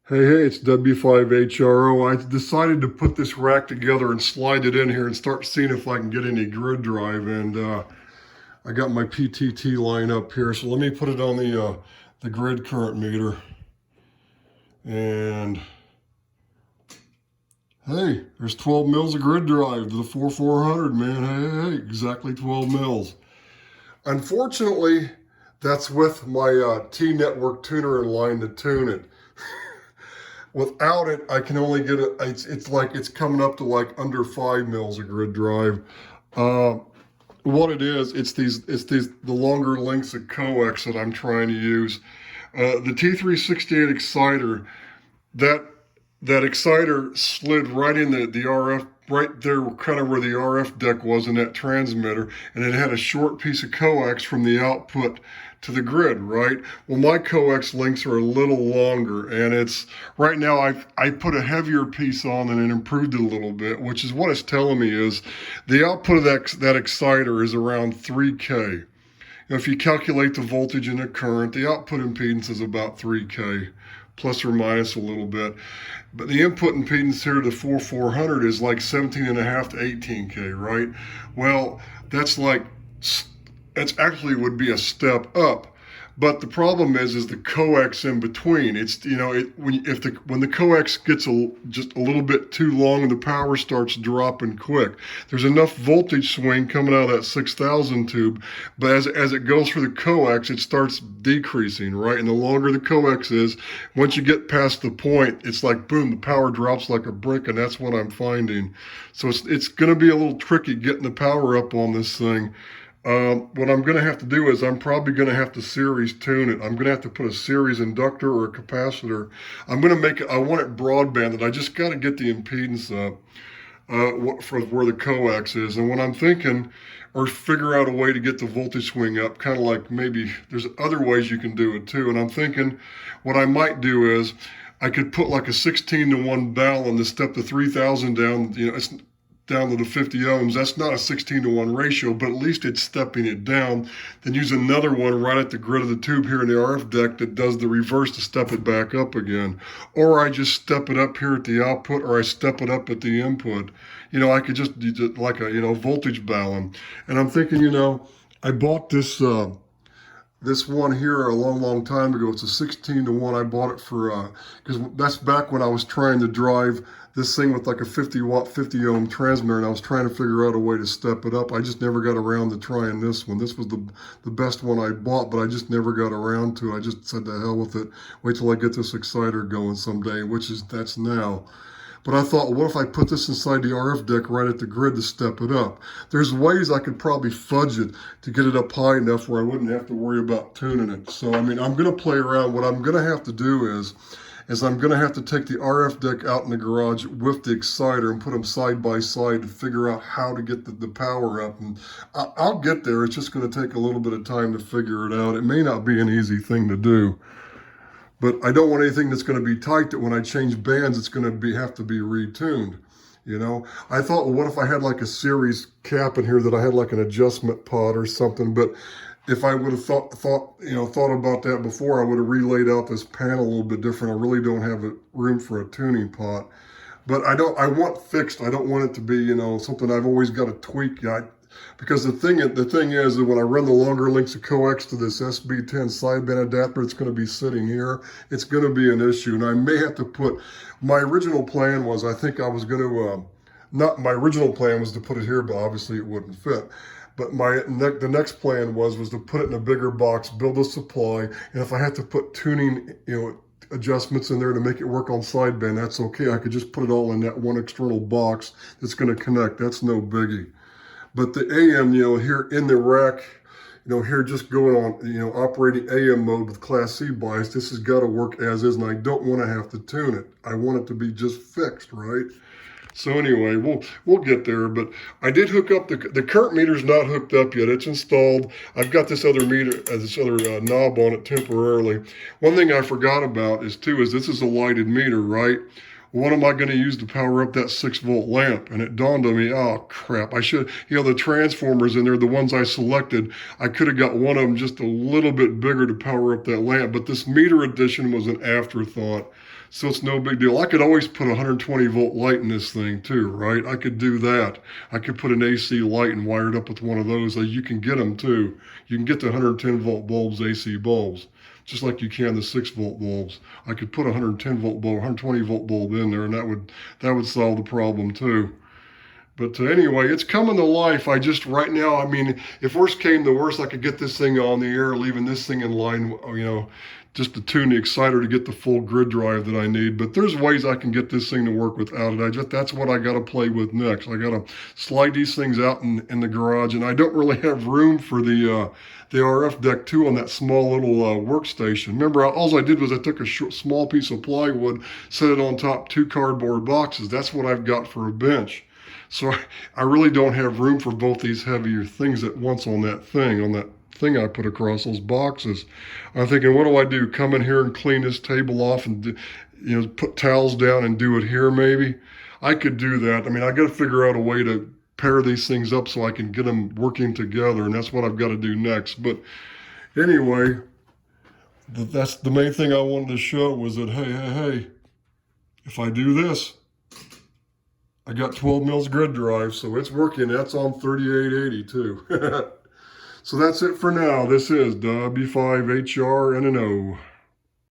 Hey, it's W5HRO. I decided to put this rack together and slide it in here and start seeing if I can get any grid drive. And I got my PTT line up here, so let me put it on the grid current meter. And hey, there's 12 mils of grid drive to the 4400, man. Hey, exactly 12 mils. Unfortunately, that's with my T-Network tuner in line to tune it. Without it, I can only get it. It's like it's coming up to like under 5 mils of grid drive. What it is, it's the longer lengths of coax that I'm trying to use. The T368 exciter, that exciter slid right in the RF, right there, kind of where the RF deck was in that transmitter, and it had a short piece of coax from the output to the grid, right? Well, my coax links are a little longer, and it's right now I put a heavier piece on and it improved it a little bit, which is what it's telling me is the output of that exciter is around 3K. If you calculate the voltage and the current, the output impedance is about 3K, plus or minus a little bit. But the input impedance here to the 4400 is like 17.5 to 18K, right? Well, that's actually would be a step up. But the problem is the coax in between. It's, when the coax gets just a little bit too long, the power starts dropping quick. There's enough voltage swing coming out of that 6000 tube, but as it goes through the coax, it starts decreasing, right? And the longer the coax is, once you get past the point, it's like boom, the power drops like a brick, and that's what I'm finding. So it's going to be a little tricky getting the power up on this thing. What I'm going to have to do is I'm probably going to have to series tune it. I'm going to have to put a series inductor or a capacitor. I'm going to make it, I want it broadbanded. I just got to get the impedance up for where the coax is. And what I'm thinking, or figure out a way to get the voltage swing up, kind of like maybe there's other ways you can do it too. And I'm thinking what I might do is I could put like a 16-to-1 balun to step the 3000 down. It's down to the 50 ohms. That's not a 16-to-1 ratio, but at least it's stepping it down. Then use another one right at the grid of the tube here in the RF deck that does the reverse to step it back up again. Or I just step it up here at the output, or I step it up at the input. I could just do like a, voltage balun. And I'm thinking, I bought this one here a long time ago. It's a 16-to-1. I bought it for, because that's back when I was trying to drive this thing with like a 50-watt, 50-ohm transmitter, and I was trying to figure out a way to step it up. I just never got around to trying this one. This was the best one I bought, but I just never got around to it. I just said to hell with it. Wait till I get this exciter going someday, that's now. But I thought, what if I put this inside the RF deck right at the grid to step it up? There's ways I could probably fudge it to get it up high enough where I wouldn't have to worry about tuning it. So, I'm going to play around. What I'm going to have to do is I'm going to have to take the RF deck out in the garage with the exciter and put them side by side to figure out how to get the power up. And I'll get there. It's just going to take a little bit of time to figure it out. It may not be an easy thing to do. But I don't want anything that's going to be tight that when I change bands, it's going to have to be retuned. I thought, well, what if I had like a series cap in here that I had like an adjustment pod or something? But if I would have thought about that before, I would have relayed out this panel a little bit different. I really don't have room for a tuning pot. But I want fixed. I don't want it to be, something I've always got to tweak. Because the thing is that when I run the longer links of coax to this SB10 sideband adapter, it's going to be sitting here. It's going to be an issue, and I may have to put. My original plan was, I think I was going to. Not my original plan was to put it here, but obviously it wouldn't fit. But the next plan was to put it in a bigger box, build a supply, and if I had to put tuning, adjustments in there to make it work on sideband, that's okay. I could just put it all in that one external box that's going to connect. That's no biggie. But the AM, here in the rack, here just going on, operating AM mode with Class C bias, this has got to work as is, and I don't want to have to tune it. I want it to be just fixed, right? So anyway, we'll get there, but I did hook up, the current meter's not hooked up yet. It's installed. I've got this other meter, knob on it temporarily. One thing I forgot about is this is a lighted meter, right? What am I going to use to power up that 6-volt lamp? And it dawned on me, oh crap, I should, the transformers in there, the ones I selected, I could have got one of them just a little bit bigger to power up that lamp, but this meter addition was an afterthought. So it's no big deal. I could always put a 120 volt light in this thing too, right? I could do that. I could put an AC light and wire it up with one of those. You can get them too. You can get the 110 volt bulbs, AC bulbs, just like you can the 6 volt bulbs. I could put a 110 volt bulb, 120 volt bulb in there, and that would solve the problem too. But anyway, it's coming to life. I just, right now, I mean, if worst came to worst, I could get this thing on the air, leaving this thing in line, you know, just to tune the exciter to get the full grid drive that I need. But there's ways I can get this thing to work without it. That's what I got to play with next. I got to slide these things out in the garage, and I don't really have room for the RF deck too on that small little workstation. Remember, all I did was I took a small piece of plywood, set it on top 2 cardboard boxes. That's what I've got for a bench. So I really don't have room for both these heavier things at once on that thing I put across those boxes. I'm thinking, what do I do? Come in here and clean this table off and, you know, put towels down and do it here maybe? I could do that. I mean, I got to figure out a way to pair these things up so I can get them working together, and that's what I've got to do next. But anyway, that's the main thing I wanted to show was that, hey, if I do this, I got 12 mils grid drive, so it's working. That's on 3880 too. So that's it for now. This is W5HR and an O.